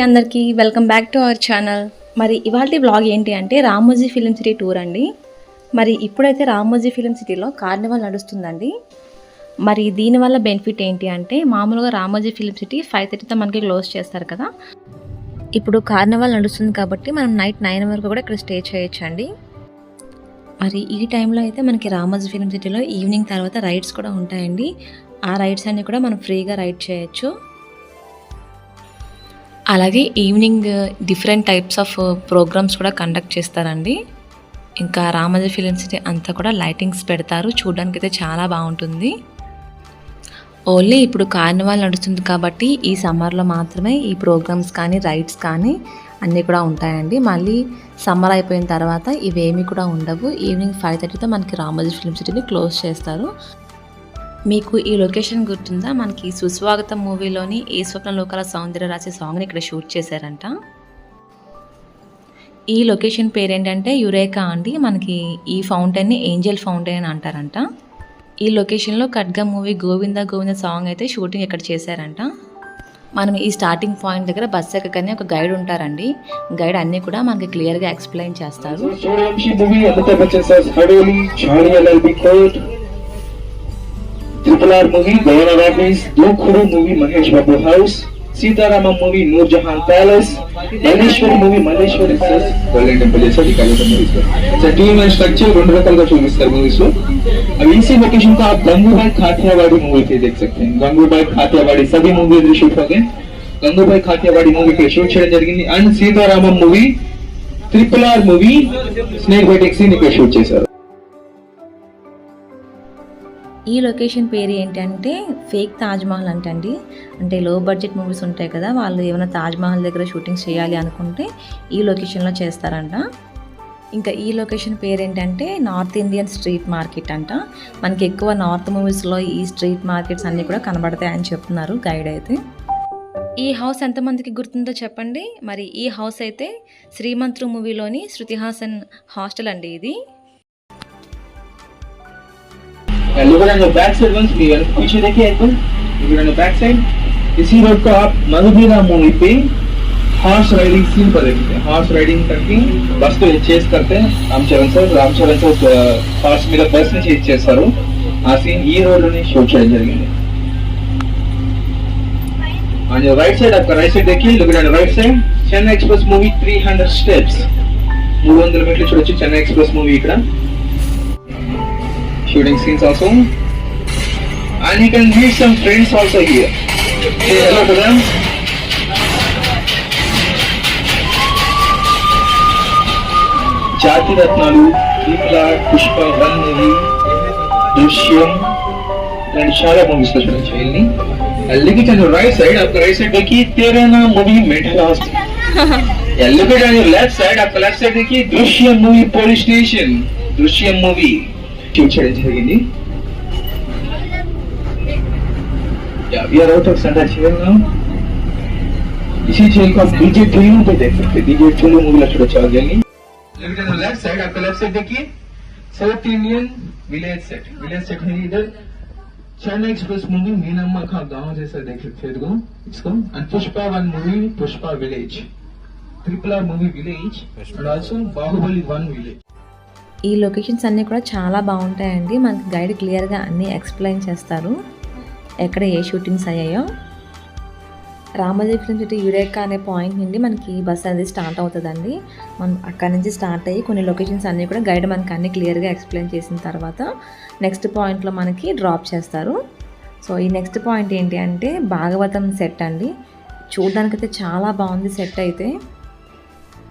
అందరికీ welcome back to our channel. మరి ఇవాల్టి వ్లాగ్ ఏంటి అంటే రామోజీ ఫిలిం సిటీ టూర్ అండి. మరి ఇప్పుడైతే రామోజీ ఫిలిం సిటీలో కార్నివాల్ నడుస్తుందండి. మరి దీనివల్ల బెనిఫిట్ ఏంటి అంటే మామూలుగా రామోజీ ఫిలిం సిటీ 5:30తో మనకి క్లోజ్ చేస్తారు కదా. ఇప్పుడు కార్నివాల్ నడుస్తుంది కాబట్టి మనం నైట్ 9 వరకు కూడా ఇక్కడ స్టే చేయొచ్చండి. మరి ఈ టైంలో అయితే మనకి రామోజీ ఫిలిం సిటీలో ఈవినింగ్ తర్వాత రైడ్స్ కూడా ఉంటాయండి. ఆ రైడ్స్ అన్నీ కూడా మనం ఫ్రీగా రైడ్ చేయొచ్చు. అలాగే evening different types of programmes కూడా కండక్ట్ చేస్తారండి. ఇంకా రామోజీ ఫిలిం సిటీ అంతా కూడా లైటింగ్స్ పెడతారు, చూడడానికి అయితే చాలా బాగుంటుంది. ఓన్లీ ఇప్పుడు కార్నివాల్ నడుస్తుంది కాబట్టి ఈ సమ్మర్లో మాత్రమే ఈ ప్రోగ్రామ్స్ కానీ రైడ్స్ కానీ అన్నీ కూడా ఉంటాయండి. మళ్ళీ సమ్మర్ అయిపోయిన తర్వాత ఇవేమీ కూడా ఉండవు. ఈవినింగ్ 5:30తో మనకి రామోజీ ఫిలిం సిటీని క్లోజ్ చేస్తారు. మీకు ఈ లొకేషన్ గుర్తుందా? మనకి సుస్వాగతం మూవీలోని ఏ స్వప్న లోకాల సౌందర్య రాసే సాంగ్ని ఇక్కడ షూట్ చేశారంట. ఈ లొకేషన్ పేరేంటంటే యురేకా అండి. మనకి ఈ ఫౌంటైన్ని ఏంజల్ ఫౌంటైన్ అని అంటారంట. ఈ లొకేషన్లో ఖడ్గ మూవీ గోవింద గోవింద సాంగ్ అయితే షూటింగ్ ఇక్కడ చేశారంట. మనం ఈ స్టార్టింగ్ పాయింట్ దగ్గర బస్ ఎక్కగానే ఒక గైడ్ ఉంటారండి. గైడ్ అన్నీ కూడా మనకి క్లియర్గా ఎక్స్ప్లెయిన్ చేస్తారు. RRR मूवी, गवर्नर ऑफिस, दो खुड़ू movie Mahesh Babu house, Sitaramam movie Noorjahan palace, Malleswari movie Malleswari palace, golden temple जैसा दिखाई देता मूवीज में. अच्छा टीम एंड स्ट्रक्चर రెండు రకాలుగా చూపిస్తారు మూవీస్ లో. अब इसी लोकेशन को आप गंगूबाई खाटियावाड़ी मूवी पे देख सकते हैं. गंगूबाई खाटियावाड़ी सभी मूवी इधर शूट हो गए. गंगूबाई खाटियावाड़ी मूवी पे शूट చేయడం జరిగింది. And Sita Ramam movie RRR movie snake by taxi ని షూట్ చేశారు. ఈ లొకేషన్ పేరు ఏంటంటే ఫేక్ తాజ్మహల్ అంటండి. అంటే లో బడ్జెట్ మూవీస్ ఉంటాయి కదా, వాళ్ళు ఏమైనా తాజ్మహల్ దగ్గర షూటింగ్ చేయాలి అనుకుంటే ఈ లొకేషన్లో చేస్తారంట. ఇంకా ఈ లొకేషన్ పేరు ఏంటంటే నార్త్ ఇండియన్ స్ట్రీట్ మార్కెట్ అంట. మనకి ఎక్కువ నార్త్ మూవీస్లో ఈ స్ట్రీట్ మార్కెట్స్ అన్నీ కూడా కనబడతాయని చెప్తున్నారు గైడ్ అయితే. ఈ హౌస్ ఎంతమందికి గుర్తుందో చెప్పండి. మరి ఈ హౌస్ అయితే శ్రీమంత్రు మూవీలోని శృతి హాసన్ హాస్టల్ అండి ఇది. look at your back side once, पीछे देखिए एक बार. look at your back side. इसी रोड को आप मधुबीरा मूवी पे हॉर्स राइडिंग सीन पर देखते हैं. हॉर्स राइडिंग करके बस को चेस करते हैं. रामचरण सर हॉर्स మీద బస్ ని చేస్ చేస్తారు. ఆ సీన్ ఈ రోడ్ లోనే షూట్ చేయడం జరిగింది. On your right side, आपका right side देखिए. look at your right side. Chennai Express movie 300 steps. 300 మెట్లు చూడొచ్చు చెన్నై ఎక్స్ప్రెస్ మూవీ ఇక్కడ. Shooting scenes also, and you can meet some friends also here. Say hello to them. Jati Ratnalu, Deepla, Pushpa, One movie, Drishyam, and Shala movies का shooting चलेगी. Look at your right side, आपका right side देखिए तेरा नाम movie mental hospital. Look at your left side, आपका left side देखिए Drishyam movie police station. Drishyam movie shoot చేయడం జరిగింది. we are out of center jail now. इसी जेल को आप डीजे ट्रेन पे देख सकते हैं. डीजे ट्रेन मूवी ला చూడొచ్చు ఆ జైల్ని. लेकिन on लेफ्ट साइड, आपका लेफ्ट साइड देखिए साउथ इंडियन विलेज सेट है इधर. चेन्नई एक्सप्रेस मूवी मीनम्मा का गांव जैसा देख सकते हैं इसको. and Pushpa 1 movie Pushpa village, RRR movie village, and also Baahubali 1 village. ఈ లొకేషన్స్ అన్నీ కూడా చాలా బాగుంటాయండి. మనకి గైడ్ క్లియర్గా అన్నీ ఎక్స్ప్లెయిన్ చేస్తారు ఎక్కడ ఏ షూటింగ్స్ అయ్యాయో. రామోజీ ఫిలిం సిటీ యురేకా అనే పాయింట్ నుండి మనకి బస్ అనేది స్టార్ట్ అవుతుందండి. మనం అక్కడి నుంచి స్టార్ట్ అయ్యి కొన్ని లొకేషన్స్ అన్నీ కూడా గైడ్ మనకి అన్నీ క్లియర్గా ఎక్స్ప్లెయిన్ చేసిన తర్వాత నెక్స్ట్ పాయింట్లో మనకి డ్రాప్ చేస్తారు. సో ఈ నెక్స్ట్ పాయింట్ ఏంటి అంటే భాగవతం సెట్ అండి. చూడడానికైతే చాలా బాగుంది సెట్ అయితే.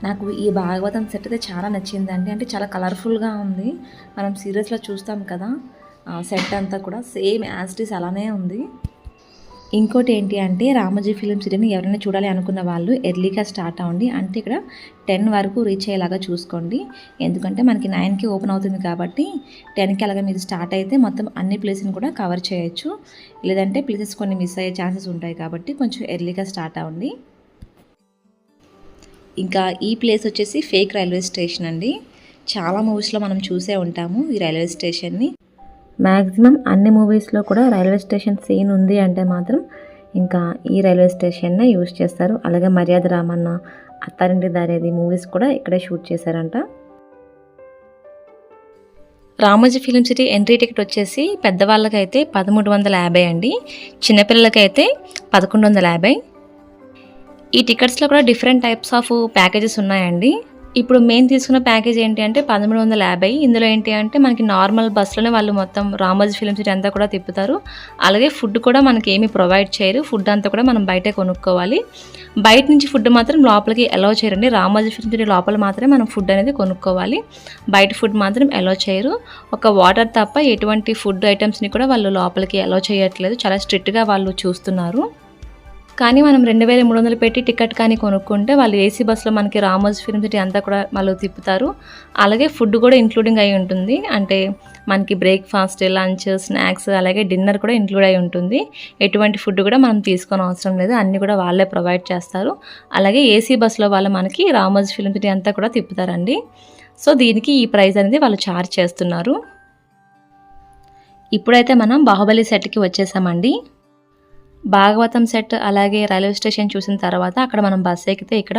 నాకు ఈ భాగవతం సెట్ అయితే చాలా నచ్చిందండి. అంటే చాలా కలర్ఫుల్గా ఉంది. మనం సీరియస్లో చూస్తాం కదా, సెట్ అంతా కూడా సేమ్ యాజ్ ఇట్ ఈస్ అలానే ఉంది. ఇంకోటి ఏంటి అంటే రామోజీ ఫిలిం సిటీని ఎవరైనా చూడాలి అనుకున్న వాళ్ళు ఎర్లీగా స్టార్ట్ అవ్వండి. అంటే ఇక్కడ 10 వరకు రీచ్ అయ్యేలాగా చూసుకోండి. ఎందుకంటే మనకి 9కి ఓపెన్ అవుతుంది కాబట్టి 10కి అలాగా మీరు స్టార్ట్ అయితే మొత్తం అన్ని ప్లేస్ని కూడా కవర్ చేయొచ్చు. లేదంటే ప్లేసెస్ కొన్ని మిస్ అయ్యే ఛాన్సెస్ ఉంటాయి కాబట్టి కొంచెం ఎర్లీగా స్టార్ట్ అవ్వండి. ఇంకా ఈ ప్లేస్ వచ్చేసి ఫేక్ రైల్వే స్టేషన్ అండి. చాలా మూవీస్లో మనం చూసే ఉంటాము ఈ రైల్వే స్టేషన్ని. మ్యాక్సిమం అన్ని మూవీస్లో కూడా రైల్వే స్టేషన్ సీన్ ఉంది అంటే మాత్రం ఇంకా ఈ రైల్వే స్టేషన్నే యూజ్ చేస్తారు. అలాగే మర్యాద రామన్న, అత్తారింటి దారేది మూవీస్ కూడా ఇక్కడే షూట్ చేశారంట. Ramoji film city entry ticket వచ్చేసి పెద్దవాళ్ళకైతే 1350 అండి, చిన్నపిల్లలకైతే 1150. ఈ టికెట్స్లో కూడా డిఫరెంట్ టైప్స్ ఆఫ్ ప్యాకేజెస్ ఉన్నాయండి. ఇప్పుడు మేము తీసుకున్న ప్యాకేజ్ ఏంటి అంటే 1350. ఇందులో ఏంటి అంటే మనకి నార్మల్ బస్సులోనే వాళ్ళు మొత్తం రామోజీ ఫిలిం సిటీ అంతా కూడా తిప్పుతారు. అలాగే ఫుడ్ కూడా మనకి ఏమీ ప్రొవైడ్ చేయరు. ఫుడ్ అంతా కూడా మనం బయటే కొనుక్కోవాలి. బయట నుంచి ఫుడ్ మాత్రం లోపలికి అలౌ చేయరండి. రామోజీ ఫిలిం సిటీ లోపల మాత్రమే మనం ఫుడ్ అనేది కొనుక్కోవాలి. బయట ఫుడ్ మాత్రం అలౌ చేయరు. ఒక వాటర్ తప్ప ఎటువంటి ఫుడ్ ఐటమ్స్ని కూడా వాళ్ళు లోపలికి అలౌ చేయట్లేదు. చాలా స్ట్రిక్ట్గా వాళ్ళు చూస్తున్నారు. కానీ మనం 2300 పెట్టి టికెట్ కానీ కొనుక్కుంటే వాళ్ళు ఏసీ బస్సులో మనకి రామోజీ ఫిలిం సిటీ అంతా కూడా వాళ్ళు తిప్పుతారు. అలాగే ఫుడ్ కూడా ఇంక్లూడింగ్ అయి ఉంటుంది. అంటే మనకి బ్రేక్ఫాస్ట్, లంచ్, స్నాక్స్ అలాగే డిన్నర్ కూడా ఇంక్లూడ్ అయి ఉంటుంది. ఎటువంటి ఫుడ్ కూడా మనం తీసుకొని అవసరం లేదు, అన్నీ కూడా వాళ్ళే ప్రొవైడ్ చేస్తారు. అలాగే ఏసీ బస్సులో వాళ్ళు మనకి రామోజీ ఫిలిం సిటీ అంతా కూడా తిప్పుతారండి. సో దీనికి ఈ ప్రైస్ అనేది వాళ్ళు ఛార్జ్ చేస్తున్నారు. ఇప్పుడైతే మనం బాహుబలి సెట్కి వచ్చేసామండి. భాగవతం సెట్ అలాగే రైల్వే స్టేషన్ చూసిన తర్వాత అక్కడ మనం బస్ ఎక్కితే ఇక్కడ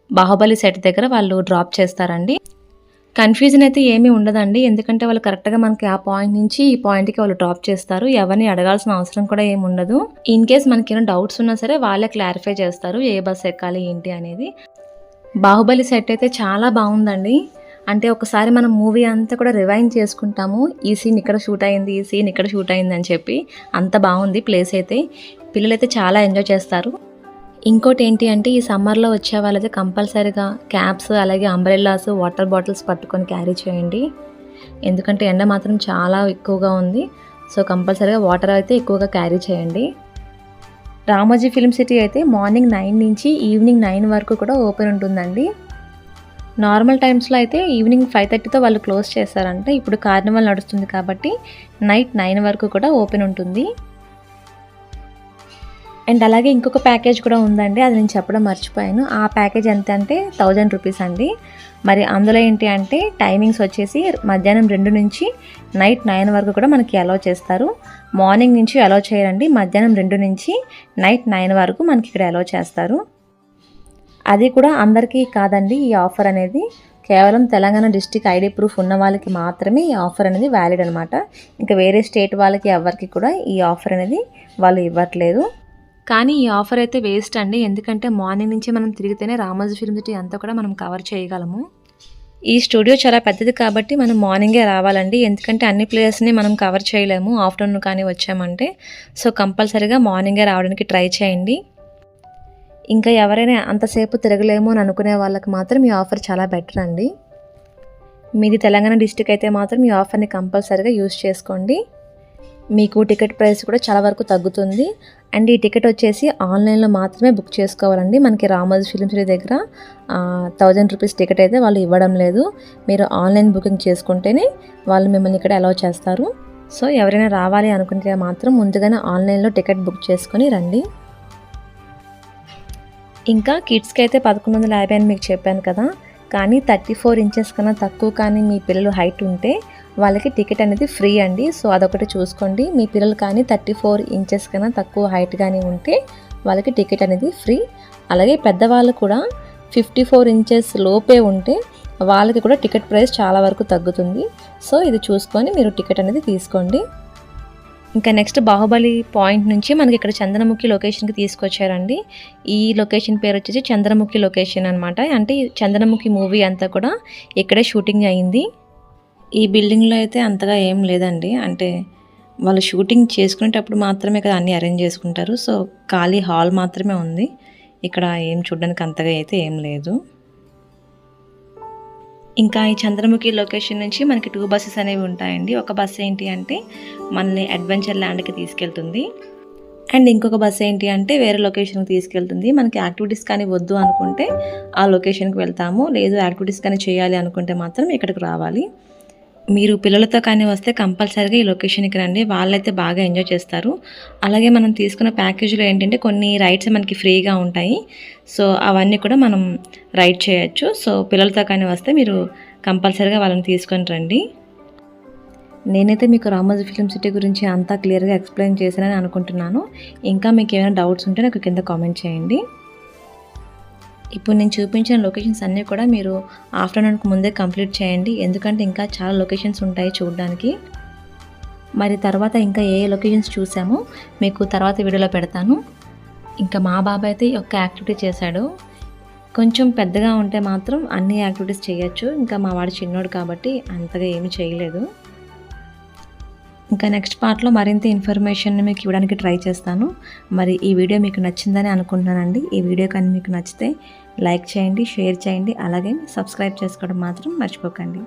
బాహుబలి సెట్ దగ్గర వాళ్ళు డ్రాప్ చేస్తారండి. కన్ఫ్యూజన్ అయితే ఏమీ ఉండదండి, ఎందుకంటే వాళ్ళు కరెక్ట్గా మనకి ఆ పాయింట్ నుంచి ఈ పాయింట్కి వాళ్ళు డ్రాప్ చేస్తారు. ఎవరిని అడగాల్సిన అవసరం కూడా ఏమి ఉండదు. ఇన్ కేస్ మనకి ఏమైనా డౌట్స్ ఉన్నా సరే వాళ్ళే క్లారిఫై చేస్తారు ఏ బస్ ఎక్కాలి ఏంటి అనేది. బాహుబలి సెట్ అయితే చాలా బాగుందండి. అంటే ఒకసారి మనం మూవీ అంతా కూడా రివైండ్ చేసుకుంటాము, ఈ సీన్ ఇక్కడ షూట్ అయింది, ఈ సీన్ ఇక్కడ షూట్ అయింది అని చెప్పి. అంత బాగుంది ప్లేస్ అయితే. పిల్లలైతే చాలా ఎంజాయ్ చేస్తారు. ఇంకోటి ఏంటి అంటే ఈ సమ్మర్లో వచ్చే వాళ్ళైతే కంపల్సరీగా క్యాప్స్ అలాగే అంబ్రెల్లాస్, వాటర్ బాటిల్స్ పట్టుకొని క్యారీ చేయండి. ఎందుకంటే ఎండ మాత్రం చాలా ఎక్కువగా ఉంది. సో కంపల్సరీగా వాటర్ అయితే ఎక్కువగా క్యారీ చేయండి. రామోజీ ఫిలిం సిటీ అయితే మార్నింగ్ 9 నుంచి ఈవినింగ్ 9 వరకు కూడా ఓపెన్ ఉంటుందండి. నార్మల్ టైమ్స్లో అయితే ఈవినింగ్ 5:30తో వాళ్ళు క్లోజ్ చేస్తారంట. ఇప్పుడు కార్నివల్ నడుస్తుంది కాబట్టి నైట్ 9 వరకు కూడా ఓపెన్ ఉంటుంది. అండ్ అలాగే ఇంకొక ప్యాకేజ్ కూడా ఉందండి, అది నేను చెప్పడం మర్చిపోయాను. ఆ ప్యాకేజ్ ఎంత అంటే 1000 రూపీస్ అండి. మరి అందులో ఏంటి అంటే టైమింగ్స్ వచ్చేసి మధ్యాహ్నం 2 నుంచి నైట్ 9 వరకు కూడా మనకి అలౌ చేస్తారు. మార్నింగ్ నుంచి అలౌ చేయరండి, మధ్యాహ్నం 2 నుంచి నైట్ 9 వరకు మనకి ఇక్కడ అలౌ చేస్తారు. అది కూడా అందరికీ కాదండి ఈ ఆఫర్ అనేది. కేవలం తెలంగాణ డిస్ట్రిక్ట్ ఐడి ప్రూఫ్ ఉన్న వాళ్ళకి మాత్రమే ఈ ఆఫర్ అనేది వ్యాలిడ్ అనమాట. ఇంకా వేరే స్టేట్ వాళ్ళకి ఎవరికి కూడా ఈ ఆఫర్ అనేది వాళ్ళు ఇవ్వట్లేదు. కానీ ఈ ఆఫర్ అయితే వేస్ట్ అండి, ఎందుకంటే మార్నింగ్ నుంచి మనం తిరిగితేనే రామోజీ ఫిలిం సిటీ అంతా కూడా మనం కవర్ చేయగలము. ఈ స్టూడియో చాలా పెద్దది కాబట్టి మనం మార్నింగే రావాలండి, ఎందుకంటే అన్ని ప్లేసెస్ని మనం కవర్ చేయలేము ఆఫ్టర్నూన్ కానీ వచ్చామంటే. సో కంపల్సరీగా మార్నింగే రావడానికి ట్రై చేయండి. ఇంకా ఎవరైనా అంతసేపు తిరగలేము అని అనుకునే వాళ్ళకి మాత్రం ఈ ఆఫర్ చాలా బెటర్ అండి. మీది తెలంగాణ డిస్ట్రిక్ట్ అయితే మాత్రం ఈ ఆఫర్ని కంపల్సరీగా యూజ్ చేసుకోండి. మీకు టికెట్ ప్రైస్ కూడా చాలా వరకు తగ్గుతుంది. అండ్ ఈ టికెట్ వచ్చేసి ఆన్లైన్లో మాత్రమే బుక్ చేసుకోవాలండి. మనకి రామోజీ ఫిలిం సిటీ దగ్గర 1000 రూపీస్ టికెట్ అయితే వాళ్ళు ఇవ్వడం లేదు. మీరు ఆన్లైన్ బుకింగ్ చేసుకుంటేనే వాళ్ళు మిమ్మల్ని ఇక్కడ అలౌ చేస్తారు. సో ఎవరైనా రావాలి అనుకుంటే మాత్రం ముందుగానే ఆన్లైన్లో టికెట్ బుక్ చేసుకొని రండి. ఇంకా కిడ్స్కి అయితే 1150 అని మీకు చెప్పాను కదా, కానీ 34 ఇంచెస్ కన్నా తక్కువ కానీ మీ పిల్లలు హైట్ ఉంటే వాళ్ళకి టికెట్ అనేది ఫ్రీ అండి. సో అదొకటి చూసుకోండి. మీ పిల్లలు కానీ 34 ఇంచెస్ కన్నా తక్కువ హైట్ కానీ ఉంటే వాళ్ళకి టికెట్ అనేది ఫ్రీ. అలాగే పెద్దవాళ్ళు కూడా 54 ఇంచెస్ లోపే ఉంటే వాళ్ళకి కూడా టికెట్ ప్రైస్ చాలా వరకు తగ్గుతుంది. సో ఇది చూసుకొని మీరు టికెట్ అనేది తీసుకోండి. ఇంకా నెక్స్ట్ బాహుబలి పాయింట్ నుంచి మనకి ఇక్కడ చంద్రముఖి లొకేషన్కి తీసుకొచ్చారండి. ఈ లొకేషన్ పేరు వచ్చేసి చంద్రముఖి లొకేషన్ అనమాట. అంటే చంద్రముఖి మూవీ అంతా కూడా ఇక్కడే షూటింగ్ అయింది. ఈ బిల్డింగ్లో అయితే అంతగా ఏం లేదండి, అంటే వాళ్ళు షూటింగ్ చేసుకునేటప్పుడు మాత్రమే కదా అన్నీ అరేంజ్ చేసుకుంటారు. సో ఖాళీ హాల్ మాత్రమే ఉంది, ఇక్కడ ఏం చూడడానికి అంతగా అయితే ఏం లేదు. ఇంకా ఈ చంద్రముఖి లొకేషన్ నుంచి మనకి 2 బస్సెస్ అనేవి ఉంటాయండి. ఒక బస్సు ఏంటి అంటే మనల్ని అడ్వెంచర్ ల్యాండ్కి తీసుకెళ్తుంది, అండ్ ఇంకొక బస్సు ఏంటి అంటే వేరే లొకేషన్కి తీసుకెళ్తుంది. మనకి యాక్టివిటీస్ కానీ వద్దు అనుకుంటే ఆ లొకేషన్కి వెళ్తాము, లేదు యాక్టివిటీస్ కానీ చేయాలి అనుకుంటే మాత్రం ఇక్కడికి రావాలి. మీరు పిల్లలతో కానీ వస్తే కంపల్సరీగా ఈ లొకేషన్కి రండి, వాళ్ళైతే బాగా ఎంజాయ్ చేస్తారు. అలాగే మనం తీసుకున్న ప్యాకేజీలో ఏంటంటే కొన్ని రైడ్స్ మనకి ఫ్రీగా ఉంటాయి. సో అవన్నీ కూడా మనం రైడ్ చేయొచ్చు. సో పిల్లలతో కానీ వస్తే మీరు కంపల్సరీగా వాళ్ళని తీసుకొని రండి. నేనైతే మీకు రామోజీ ఫిల్మ్ సిటీ గురించి అంతా క్లియర్గా ఎక్స్ప్లెయిన్ చేశానని అనుకుంటున్నాను. ఇంకా మీకు ఏమైనా డౌట్స్ ఉంటే నాకు కింద కామెంట్ చేయండి. ఇప్పుడు నేను చూపించిన లొకేషన్స్ అన్నీ కూడా మీరు ఆఫ్టర్నూన్కి ముందే కంప్లీట్ చేయండి, ఎందుకంటే ఇంకా చాలా లొకేషన్స్ ఉంటాయి చూడడానికి. మరి తర్వాత ఇంకా ఏ లొకేషన్స్ చూసామో మీకు తర్వాత వీడియోలో పెడతాను. ఇంకా మా బాబాయ్ అయితే ఒక యాక్టివిటీ చేశాడు. కొంచెం పెద్దగా ఉంటే మాత్రం అన్ని యాక్టివిటీస్ చేయొచ్చు, ఇంకా మా వాడు చిన్నోడు కాబట్టి అంతగా ఏమీ చేయలేదు. ఇంకా నెక్స్ట్ పార్ట్లో మరింత ఇన్ఫర్మేషన్ మీకు ఇవ్వడానికి ట్రై చేస్తాను. మరి ఈ వీడియో మీకు నచ్చిందని అనుకుంటున్నానండి. ఈ వీడియో కానీ మీకు నచ్చితే లైక్ చేయండి, షేర్ చేయండి, అలాగే సబ్స్క్రైబ్ చేసుకోవడం మాత్రం మర్చిపోకండి.